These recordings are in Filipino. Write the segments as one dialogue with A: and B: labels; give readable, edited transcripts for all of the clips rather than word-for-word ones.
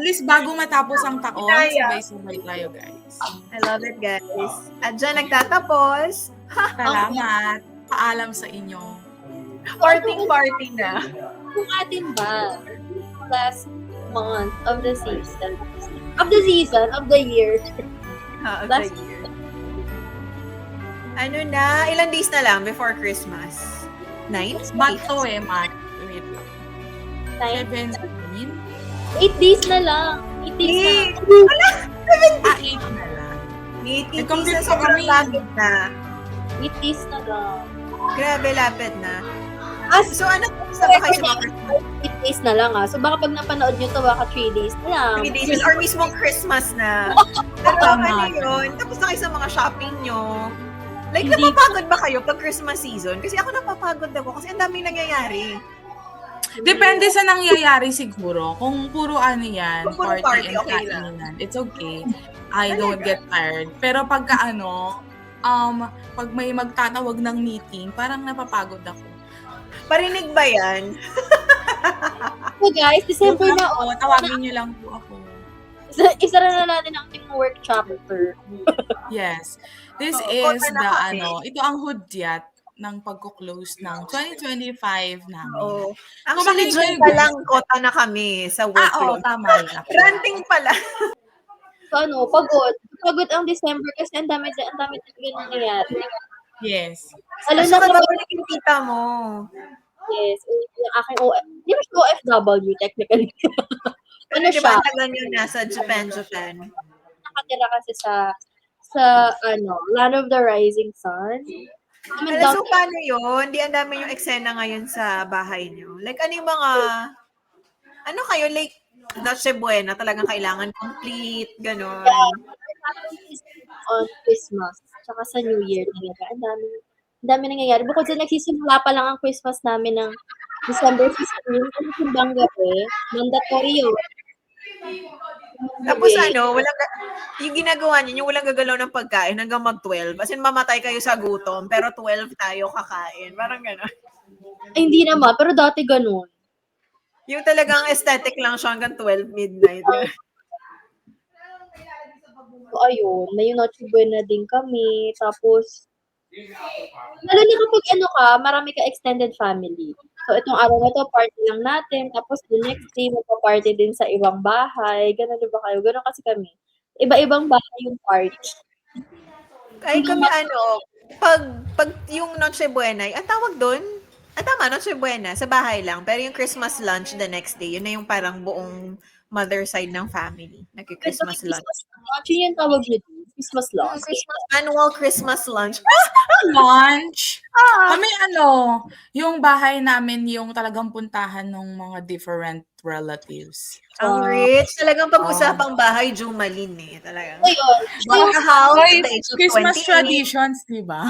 A: At least bago matapos ang taon,
B: Inaya.
A: sabay-sabay tayo, guys.
B: I love it, guys. At dyan nagtatapos.
A: Salamat. Paalam sa inyo.
B: Party na.
C: Kung atin ba, last month of the season, of the year.
B: Of
C: Last
B: the year. Ano na? Ilang days na lang before Christmas? 9?
A: Mat to eh, Mat. Wait lang.
C: 9,
A: 17?
C: 8 days na lang. 8 days na lang.
A: 8 na lang.
B: 8
A: Nag-compute
B: days na
A: pa
B: sobrang
A: kami.
B: lapit na.
C: 8 days na lang.
B: Grabe, lapit na. So, ano sa
C: Record
B: kayo sa mga
C: 8 days na lang so baka pag napanood nyo to, baka 3 days na lang.
B: 3 days or mismong Christmas na. Pero ano yun, tapos na kayo sa mga shopping nyo. Like,
C: Hindi.
B: napapagod ba kayo pag Christmas season? Kasi ako napapagod ako kasi ang daming nangyayari.
A: Depende sa nangyayari siguro. Kung puro ano yan,
B: Kung puro party,
A: party and
B: okay lang.
A: kainan, it's okay. I don't get tired. Pero pagka pag may magtatawag ng meeting, parang napapagod ako.
B: Parinig ba yan?
C: So guys, December na.
A: ako, tawagin niyo lang po ako.
C: Isa na natin ang ating work chapter.
A: Yes. This
B: Oo,
A: is
B: kota na kami.
A: ito ang hudyat ng pagko-close ng 2025 namin.
B: Oo. Actually, June pa lang kota na kami sa
A: Oo,
B: workload.
A: tama yan.
B: Ranting pala.
C: So pagod. Pagod ang December kasi ang dami talaga nangyayari.
A: Yes.
C: Alam
B: So,
C: na kapag,
B: babalik yung tita mo.
C: yes, yung aking hindi mo siya OFW technically. Ano
B: Di ba,
C: siya?
B: tagal nyo nasa Japan.
C: Nakatira kasi sa Land of the Rising Sun.
B: So, paano yun? Di ang dami yung eksena ngayon sa bahay nyo. Like, ano yung mga, ano kayo, like, Noche Buena, talagang kailangan complete, gano'n.
C: On Christmas, tsaka sa New Year talaga. Ang dami nangyayari. Bukod sa nagsisimula pa lang ang Christmas namin ng December 15, kasi simbang gabi, mandatory yun.
B: Tapos yung ginagawa niyo, yung walang gagalaw ng pagkain hanggang mag-12. As in, mamatay kayo sa gutom, pero 12 tayo kakain. Parang gano'n.
C: Ay, hindi naman, pero dati ganun.
B: Yung talagang aesthetic lang siya hanggang 12 midnight.
C: So, ayun, may Noche Buena din kami. Tapos, lalo na kapag marami ka extended family. So, itong araw na to, party lang natin. Tapos, the next day, magpa-party din sa ibang bahay. Ganun, di ba kayo? Ganun kasi kami. Iba-ibang bahay yung party.
B: Ay, kami pag yung Noche Buena, ang tawag doon, tama, Noche Buena, sa bahay lang. Pero yung Christmas lunch the next day, yun na yung parang buong mother side ng family. Nag-Christmas lunch.
C: Yun yung tawag nyo din. Christmas lunch.
B: Annual Christmas lunch.
A: Lunch? Kami yung bahay namin yung talagang puntahan ng mga different relatives.
B: Ang rich. Talagang pag-usapang bahay, Jumalin eh. Talagang.
C: Ayun.
B: Bought a house at
A: Guys,
B: the age of
A: Christmas
B: 28.
A: traditions, di ba?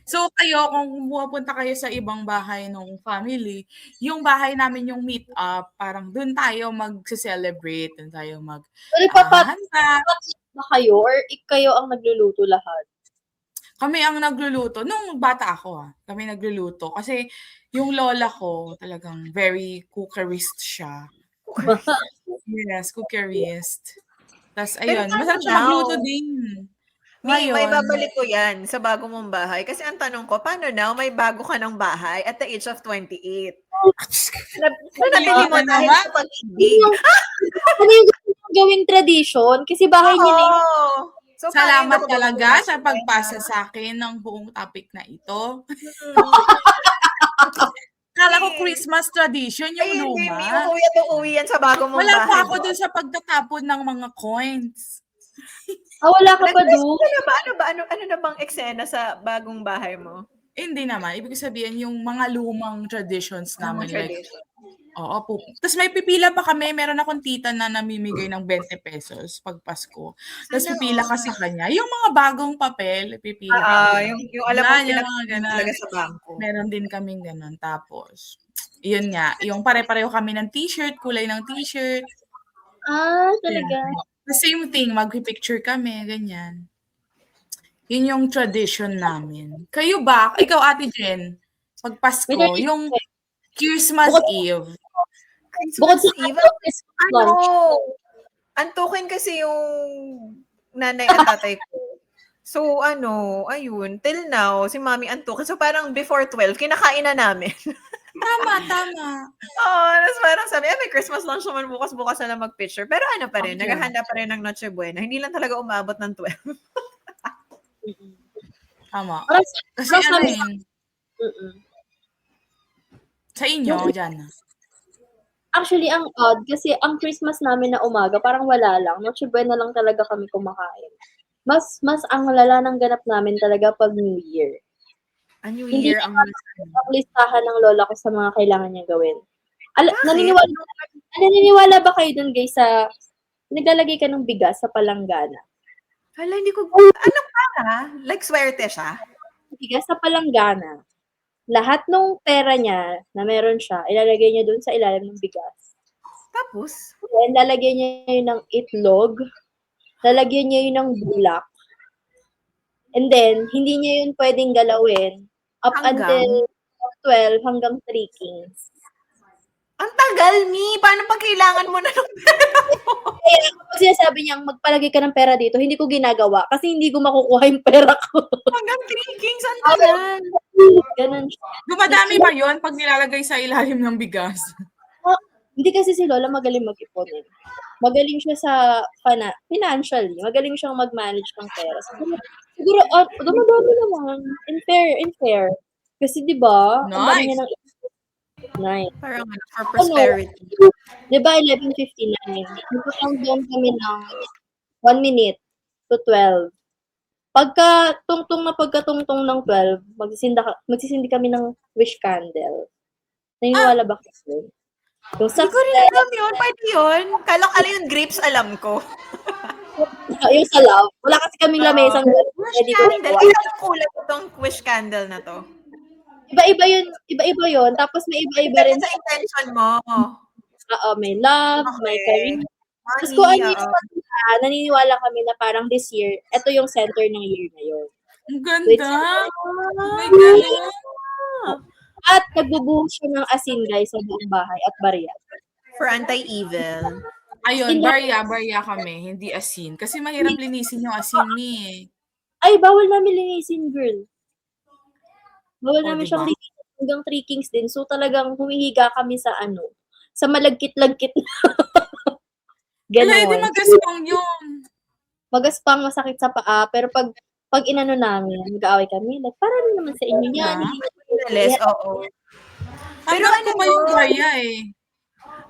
A: So kayo, kung pupunta kayo sa ibang bahay ng family, yung bahay namin yung meet up, parang dun tayo mag-celebrate, dun tayo handa.
C: Ba kayo or kayo ang nagluluto lahat?
A: Kami ang nagluluto. Nung bata ako, kami nagluluto. Kasi yung lola ko, talagang very cookerist siya. Yes, cookerist. Tapos, ayun, masarap siya magluto din.
B: May babalik ko yan sa bago mong bahay. Kasi ang tanong ko, paano now may bago ka ng bahay at the age of 28? Nabili mo dahil sa pag-ibig.
C: Ano yung gawing tradition? Kasi bahay niya na yun.
B: So,
A: salamat talaga sa pagpasa sa akin ng buong topic na ito. Kala ko Christmas tradition yung luma.
B: Yung uwi yan sa bago mong bahay.
A: Wala pa ako dun sa pagtatapon ng mga coins.
C: Wala ka pa doon?
B: Ano na bang eksena sa bagong bahay mo?
A: Hindi naman. Ibig sabihin, yung mga lumang traditions namin. Oo po. Tapos may pipila pa kami. Meron akong tita na namimigay ng 20 pesos pag Pasko. Tapos pipila ka sa kanya. Yung mga bagong papel, pipila ka.
B: Yung alam mo, talaga sa bangko.
A: Meron din kaming ganun. Tapos, yun nga. Yung pare-pareho kami ng t-shirt, kulay ng t-shirt.
C: Talaga.
A: The same thing, mag-picture kami, ganyan. Yun yung tradition namin. Kayo ba? Ikaw, Ate Jen, pag Pasko, yung Christmas Eve.
C: Bukod sa
B: Eve,
C: Christmas lunch.
B: antukin kasi yung nanay at tatay ko. So, ayun, till now, si mami antukin. So, parang before 12, kinakain na namin.
A: Tama.
B: Tapos parang sabi, may Christmas lunch naman bukas na lang mag-picture. Pero pa rin,
A: Okay.
B: naghahanda pa rin ng Noche Buena. Hindi lang talaga umabot ng 12.
A: Tama.
C: Parang
A: Kasi
C: parang sabi
A: sa inyo, Jana.
C: Actually, ang odd kasi ang Christmas namin na umaga parang wala lang. Noche Buena lang talaga kami kumakain. Mas ang lala ng ganap namin talaga pag New Year.
B: New
C: Hindi
B: Year
C: niya ang listahan ng lola ko sa mga kailangan niya gawin. Naniniwala ba kayo dun guys sa naglalagay ka ng bigas sa palanggana?
B: Hala, hindi ko, ano para? Like, swerte siya?
C: Bigas sa palanggana. Lahat ng pera niya na meron siya, ilalagay niya dun sa ilalim ng bigas.
B: Tapos?
C: Then, lalagyan niya yun ng itlog. Lalagyan niya yun ng bulak. And then, hindi niya yun pwedeng galawin up until 12 hanggang 3 kings.
B: Ang tagal, Mi! Paano pag kailangan mo na ng pera mo?
C: Kaya kapag sinasabi niyang magpalagay ka ng pera dito, hindi ko ginagawa kasi hindi ko makukuha yung pera ko.
B: Hanggang 3 kings, ang tagal.
C: Ganun siya.
A: Dumadami ba yun pag nilalagay sa ilalim ng bigas?
C: Hindi kasi si Lola magaling mag-ipon eh. Magaling siya sa financially. Magaling siyang mag-manage ng pera. Siguro dumadami naman. In fair. Kasi di ba, ang dami niya ng nice.
B: Parang for prosperity.
C: Di ba, 11:59? Nagpapang doon kami ng 1 minute to 12. Pagkatungtong ng 12, magsisindi kami ng wish candle. Naniniwala ba kayo?
B: Hindi ko rin alam yun. Pwede yun. Kala yung grapes, alam ko.
C: Yung sa love. Wala kasi kaming lamesang
B: wish candle. Ilang kulay itong wish candle na to?
C: Iba-iba yun. Tapos may iba-iba rin
B: sa intention mo.
C: May love, may career. Tapos kung ano yung naniniwala kami na parang this year, ito yung center ng year na yun.
A: Ang ganda! Oh my God!
C: At nagbubuhos siya ng asin guys sa buong bahay at barya.
B: For anti-evil.
A: Ayun, barya kami, hindi asin. Kasi mahirap linisin yung asin ni.
C: Ay, bawal namin linisin, girl. Bawal namin siyang linisin hanggang 3 kings din. So talagang humihiga kami sa sa malagkit-lagkit.
A: Ganon. Hindi magaspang yun.
C: Magaspang, masakit sa paa. Pero pag inano namin, mag-aaway kami, like, parang naman sa inyo yan.
B: Oo.
A: Pero ano ba yung barya eh?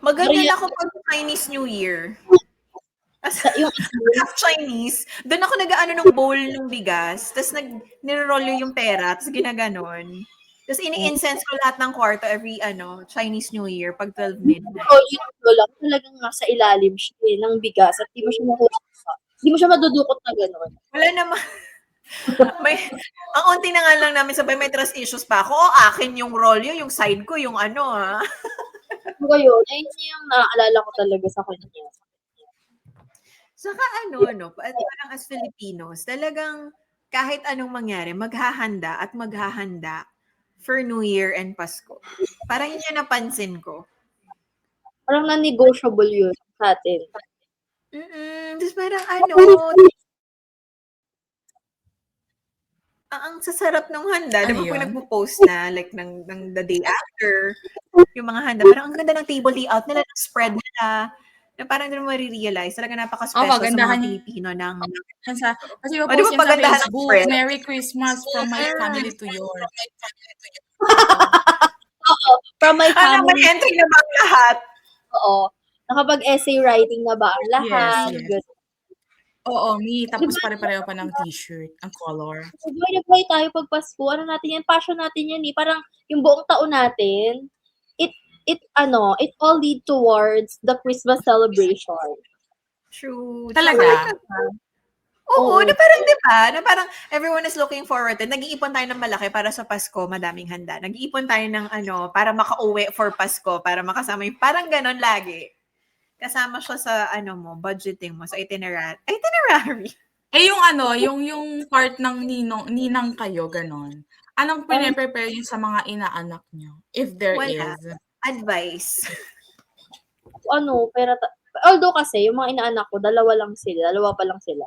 B: Maganyan ako pag Chinese New Year. Yung Chinese, doon ako nag-ano ng bowl ng bigas, tapos nirollo yung pera, tapos ginaganon. Tapos ini-incense ko lahat ng kwarto every Chinese New Year pag 12 midnight.
C: Yung lola ko talagang nasa ilalim siya ng bigas at di mo siya madudukot na gano'n.
B: Wala naman. Ang unti na nga lang namin sabay may trust issues pa ako. Akin yung rolyo, yung side ko, yung
C: Ayun yung naaalala ko talaga sa kanya.
B: Saka parang as Filipinos, talagang kahit anong mangyari, maghahanda for New Year and Pasko. Parang yun yung napansin ko.
C: Parang non-negotiable yun sa atin.
B: Tapos parang ang sasarap ng handa. Diba kung nagpo-post na, like, ng the day after, yung mga handa, parang ang ganda ng table layout nila, ng spread nila, na parang doon marirealize, talaga napaka-special sa mga Pilipino ng...
A: Kasi yung post yan sa Facebook, Merry Christmas from my family to yours.
C: From my family.
B: May entry na ba ang lahat?
C: Oo. Nakapag-essay writing na ba ang lahat?
A: Yes. Oo, tapos pare-pareho pa ng t-shirt, ang color.
C: Nag-apply tayo pag Pasko. Ano natin yan? Passion natin yan eh. Parang yung buong taon natin, it all lead towards the Christmas celebration.
B: True.
A: Talaga?
B: Oo, na parang, di ba? Na parang everyone is looking forward. Nag-iipon tayo ng malaki para sa Pasko, madaming handa. Nag-iipon tayo ng para makauwi for Pasko, para makasama yung, parang ganon lagi. Kasama siya sa budgeting mo, sa itinerary.
A: Yung part ng ninang kayo, ganon. Anong pine-prepare yun sa mga inaanak nyo? If there is.
B: Advice.
C: pera although kasi yung mga inaanak ko dalawa pa lang sila.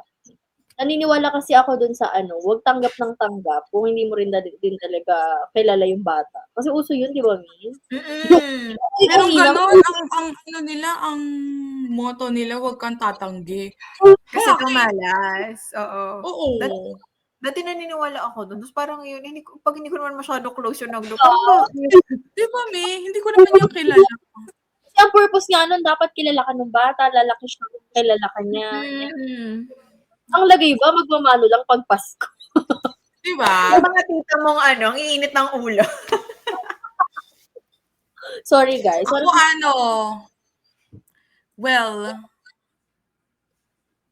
C: Naniniwala kasi ako dun sa wag tanggap ng tanggap kung hindi mo rin din talaga kilala yung bata. Kasi uso yun, di ba, Min?
B: Mm.
A: Merong gano'n, ang motto nila, wag kang tatanggi.
B: Kasi kamalas. Oo.
A: Oo.
B: Dati naniniwala ako dun. Tapos parang yun, pag hindi ko naman masyado close yung nag-look.
A: Di ba, May? Hindi ko naman yung kilala.
C: Kasi ang purpose nga nun, dapat kilala ka ng bata, lalaki siya kung kilala ka niya. Ang lagay ba, magmamano lang pag Pasko.
A: Di ba?
B: Yung mga tita mong ang iinit ng ulo.
C: Sorry, guys.
A: Ako well,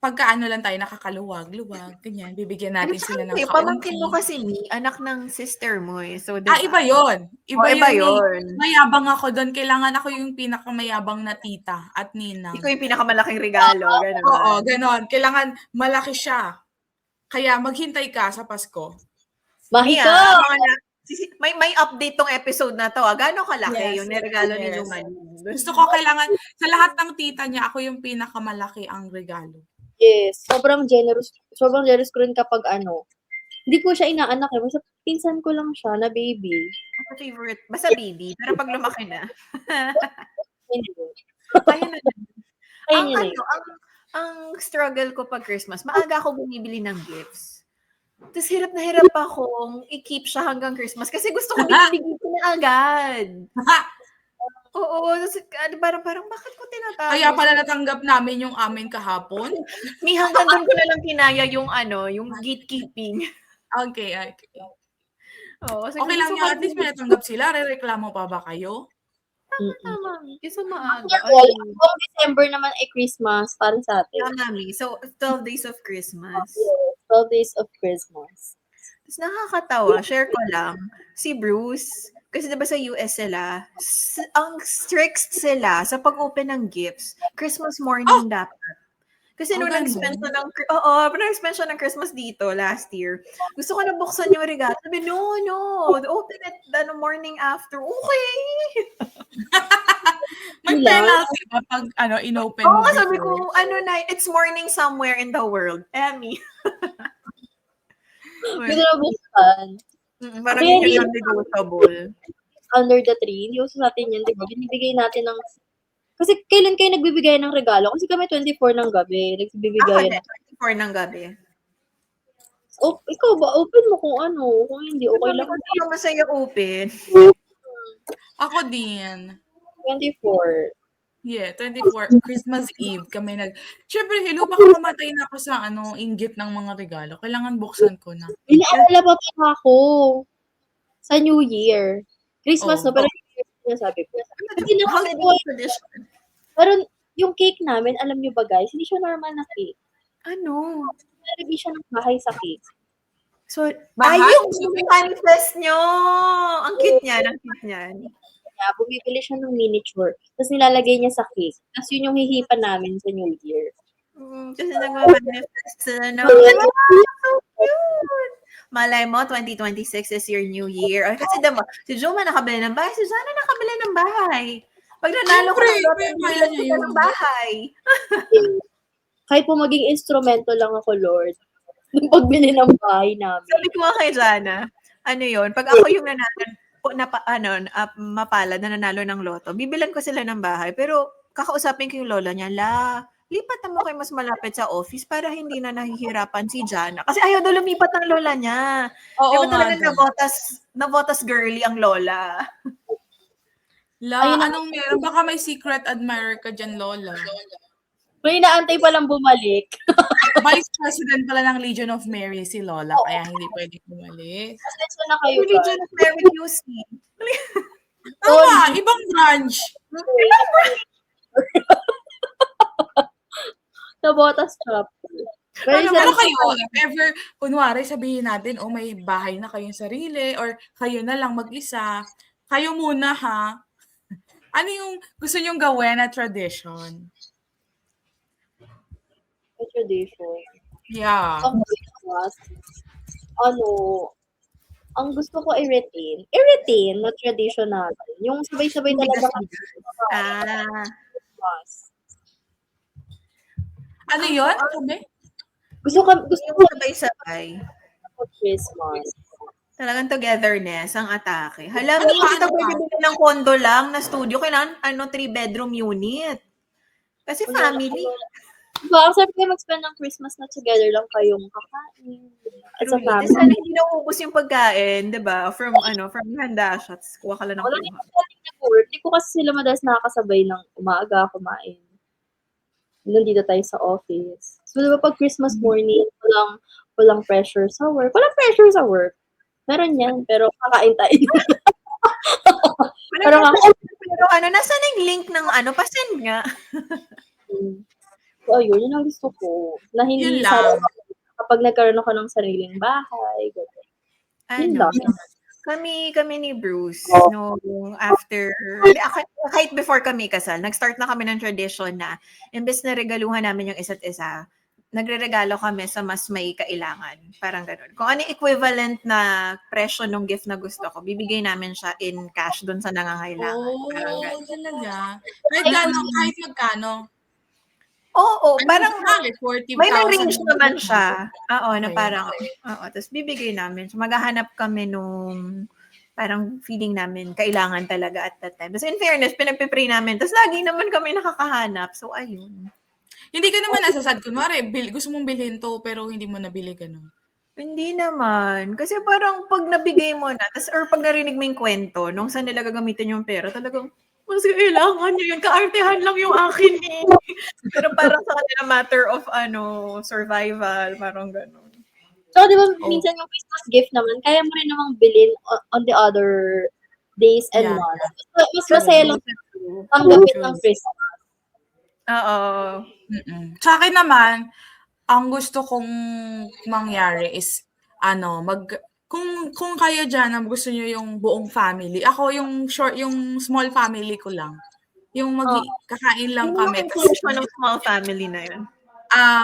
A: pagka lang tayo nakakaluwag-luwag, ganyan, bibigyan natin sila ng kaunti.
B: Pamangkin mo kasi anak ng sister mo eh. So, diba?
A: Iba yun.
B: Iba yun.
A: Mayabang ako doon. Kailangan ako yung pinakamayabang na tita at ninang.
B: Ikaw yung pinakamalaking regalo. Ganun.
A: Oo, ganon. Kailangan malaki siya. Kaya maghintay ka sa Pasko.
C: Mahika!
B: May update tong episode na to. Gano'ng kalaki yung niregalo ni Jumaline?
A: Gusto ko kailangan, sa lahat ng tita niya, ako yung pinakamalaki ang regalo.
C: Yes, sobrang generous ko rin kapag hindi ko siya inaanak basta pinsan ko lang siya na baby.
B: Ako favorite, basta baby, pero pag lumaki na. Ang struggle ko pag Christmas, maaga ako bumibili ng gifts. Tapos hirap na hirap akong i-keep siya hanggang Christmas kasi gusto ko binibigay ko na agad. Oo, parang bakit ko tinatapos?
A: Kaya pala natanggap namin yung amin kahapon.
B: Hanggang doon ko na lang kinaya yung gatekeeping.
A: Okay.
B: Oo,
A: okay lang yun, at least may natanggap sila. Rereklamo pa ba kayo?
B: Tama. Kasi maaga.
C: Buong December naman ay Christmas para sa atin.
B: So, 12 days of Christmas.
C: Yes, 12 days of Christmas.
B: Tapos nakakatawa, share ko lang, si Bruce, kasi diba sa US sila, ang strict sila sa pag-open ng gifts, Christmas morning dapat. Kasi nung nag-spend siya ng Christmas dito last year, gusto ko na buksan yung regalo. Sabi, no, open it the morning after. Okay.
A: May penalty ba pag inopen mo?
B: Oo, sabi ko, it's morning somewhere in the world. Emmy.
C: Hindi na buksan.
B: Parang hindi yung negotiable.
C: Under the tree, hindi uso natin yan, di ba? Binibigay natin ng... Kasi kailan kayo nagbibigay ng regalo? Kasi kami 24 ng gabi, nagbibigay.
B: 24 ng gabi.
C: Ikaw ba? Open mo kung kung hindi, okay lang.
B: Hindi ko masaya open.
A: Ako din.
C: 24.
A: Yeah, 24. Christmas Eve kami Siyempre, baka mamatay na ako sa inggit ng mga regalo. Kailangan buksan ko na.
C: Inaalala pa ako sa New Year. Christmas pero sabi ko. Pero yung cake namin, alam niyo ba guys, hindi siya normal na cake. Nalagay siya ng bahay sa cake.
B: So, yung manifest nyo! Ang cute niyan.
C: Bumibili siya ng miniature. Tapos nilalagay niya sa cake. Tapos yun yung hihipan namin sa New Year.
B: Kasi nag-manifest sila na. So cute! Malay mo, 2026 is your new year. Kasi si Joma nakabili ng bahay, si Zana nakabili ng bahay. Pag nanalo ko ng bahay.
C: Kahit po maging instrumento lang ako, Lord. Nung pagbili ng bahay namin.
B: Sabi ko kay Zana, yun, pag ako yung mapalad na nanalo ng loto, bibilan ko sila ng bahay. Pero kakausapin ko yung lola niya, lipat mo kayo mas malapit sa office para hindi na nahihirapan si Jana. Kasi ayaw daw lumipat ng lola niya.
A: Oo,
B: talagang nabotas girly ang lola.
A: Anong meron? Baka may secret admirer ka dyan, Lola.
C: May inaantay palang bumalik.
A: Vice President pala ng Legion of Mary si Lola, kaya hindi pwede bumalik.
C: Kasi na kayo,
B: Legion of Mary QC.
A: Tama, ibang branch.
C: Nabotas shop.
A: Pero kayo, if ever, kunwari sabihin natin, may bahay na kayong sarili, or kayo na lang mag-isa, kayo muna ha. Ano yung gusto nyong gawin na tradition?
C: Tradition?
A: Yeah.
C: Ang gusto ko i-retain na traditional. Yung sabay-sabay talaga. Christmas.
A: Ano yun? Sabi?
C: Gusto
B: Yung
C: ko
B: sabay-sabay.
C: Christmas.
B: Talagang togetherness ang atake. Hala,
A: Ano
B: minsan
A: ba?
B: pwede bili ng condo lang na studio. Kailangan, 3-bedroom unit. Kasi family.
C: Diba, ang sarap kayo mag-spend ng Christmas na together lang kayong kakain. As a
B: Truly. Tapos
C: family.
B: sana hindi nauubos yung pagkain, di ba? From handa shots. Kuha ka lang ng
C: Wala
B: kuha.
C: din nag-work. Hindi ko kasi sila madalas nakakasabay ng umaga kumain. Nandito tayo sa office. So, diba pag Christmas morning, walang pressure sa work. Walang pressure sa work. Meron yan, pero kakain tayo.
B: Pero
C: Parang
B: nasa na yung link ng pasend nga.
C: So, ayun, yun ang gusto ko. Na hindi
A: Yun lang.
C: kapag nagkaroon ako ng sariling bahay, gano'n. Yun lang.
B: Kami ni Bruce, after, kahit before kami kasal, nag-start na kami ng tradition na, imbes na regaluhan namin yung isa't isa, nagre-regalo kami sa mas may kailangan. Parang gano'n. Kung ano yung equivalent na presyo ng gift na gusto ko, bibigay namin siya in cash dun sa nangangailangan. Parang gano'n.
A: Talaga. Kahit magkano?
B: Oo, parang
A: Ano, 40,000
B: may range naman siya. Oo, na
A: Okay.
B: parang, tapos bibigay namin. So, maghahanap kami nung parang feeling namin kailangan talaga at that time. Tapos in fairness, pinagpipray namin. Tapos lagi naman kami nakakahanap. So, ayun.
A: Hindi ka naman nasasad. Kunwari, gusto mong bilhin to, pero hindi mo nabili gano'n.
B: Hindi naman. Kasi parang pag nabigay mo na, or pag narinig mo yung kwento, nung saan nila gagamitin yung pera, talagang, mas kailangan nyo yun. Kaartehan lang yung akin eh. Pero parang sa kanila matter of survival, parang gano'n.
C: So, di ba, minsan yung Christmas gift naman, kaya mo rin namang bilhin on the other days and
A: Yeah.
C: months. Mas masaya lang tanggapin ng Christmas.
B: Oo.
A: Sa akin naman, ang gusto kong mangyari is, kung kayo dyan, gusto nyo yung buong family. Ako, yung small family ko lang. Yung kakain lang
B: Yung
A: kami.
B: inclusion ng small family na yun.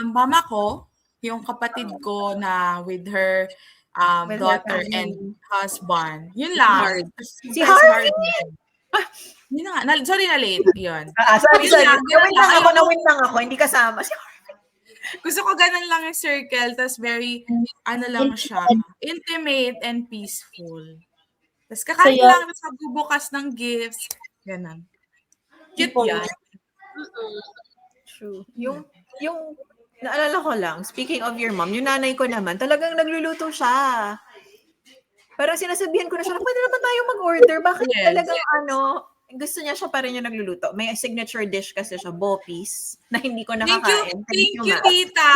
A: Mama ko, yung kapatid ko na with her
B: With her
A: daughter
B: family.
A: and husband. Yun lang.
B: Si Harvey!
A: Yun na nga. Sorry na late. Yun.
B: Sorry.
A: Yun lang, ganun lang.
B: Nawin lang ako, hindi kasama. Si
A: Gusto ko ganun lang yung circle, tas very, lang siya, intimate and peaceful. Tas kakain lang, tas magbubukas ng gifts. Ganun. Cute yan.
B: True. Yung, naalala ko lang, speaking of your mom, yung nanay ko naman, talagang nagluluto siya. Pero sinasabihan ko na siya, pwede naman tayo mag-order. Bakit talagang gusto niya siya pa rin yung nagluluto. May signature dish kasi siya, bopis, na hindi ko nakakain.
A: Thank you, tita.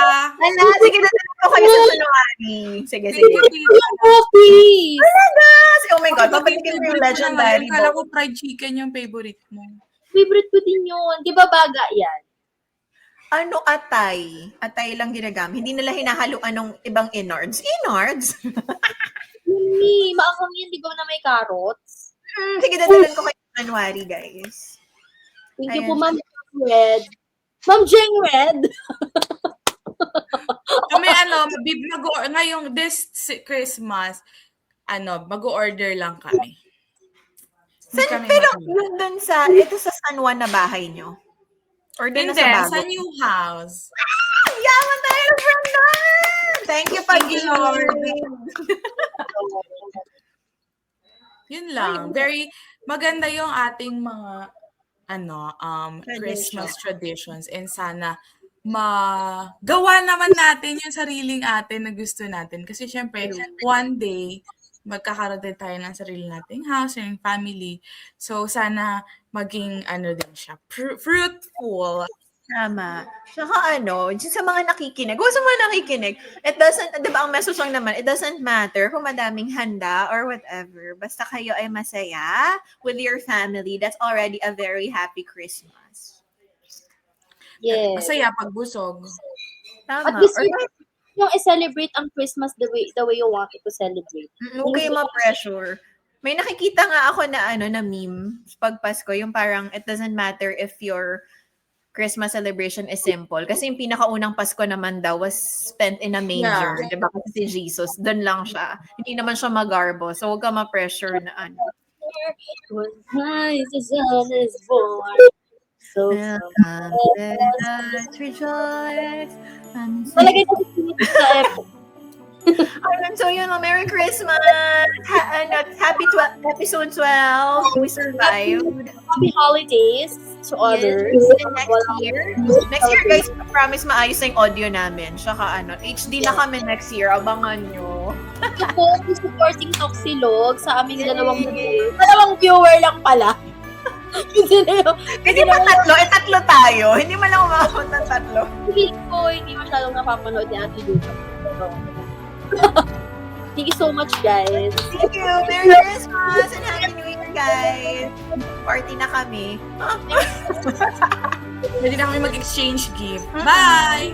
B: Sige, natanong ko kayo sa January. Sige.
A: Thank you, tita.
C: Bopis!
B: Talaga! Oh my God, papatikin mo yung legendary.
A: Kala ko fried chicken yung favorite mo.
C: Favorite ko din yun. Di ba baga yan?
B: Atay? Atay lang ginagamit. Hindi nila hinahaluan ng ibang innards. Innards?
C: Yumi, maanghang yan, di ba na may carrots?
B: Sige, dadalan ko kayo January, guys.
C: Thank you po, Ma'am Red. Ma'am Jeng Red!
A: Kami ngayong this Christmas, mag-order lang kami.
B: Pero yun dun ito sa San Juan na bahay nyo? Or dun sa bago?
A: Sa new house.
B: Yaman tayo from that! Thank you, Pag-Lord.
A: Yun lang. Very maganda yung ating mga Christmas traditions, and sana magawa naman natin yung sariling atin na gusto natin. Kasi syempre, one day, magkakaroon din tayo ng sarili nating house and family. So, sana maging din siya, fruitful.
B: Tama. Saka sa mga nakikinig, sa mga nakikinig, it doesn't, di ba ang message lang naman, it doesn't matter kung madaming handa or whatever. Basta kayo ay masaya with your family, that's already a very happy Christmas.
C: Yes.
A: Masaya pagbusog.
B: Tama.
C: At least yung i-celebrate ang Christmas the way you want it to celebrate.
B: Huwag kayo ma-pressure. May nakikita nga ako na na meme pag Pasko, yung parang it doesn't matter if your Christmas celebration is simple. Kasi yung pinakaunang Pasko naman daw was spent in a manger.
A: Yeah.
B: Diba? Kasi si Jesus, doon lang siya. Hindi naman siya magarbo. So, huwag ka ma-pressure na
C: When the sun is born. So,
B: Let's rejoice.
C: talaga yung sa
B: Ayun, so yun, Merry Christmas! Happy episode 12. We survived.
C: happy holidays to others.
B: And next year, guys, promise maayos na yung audio namin. Tsaka HD na kami next year. Abangan nyo.
C: Support supporting Toxilog sa aming dalawang viewer lang pala.
B: Hindi pa tatlo? Tatlo tayo. Hindi man lang umabot ng tatlo.
C: Hindi masyadong napapanood ni Ate Luca. Thank you so much, guys.
B: Thank you. Merry Christmas and Happy New Year, guys. Party na kami.
A: Pwede na kami mag-exchange gift. Bye!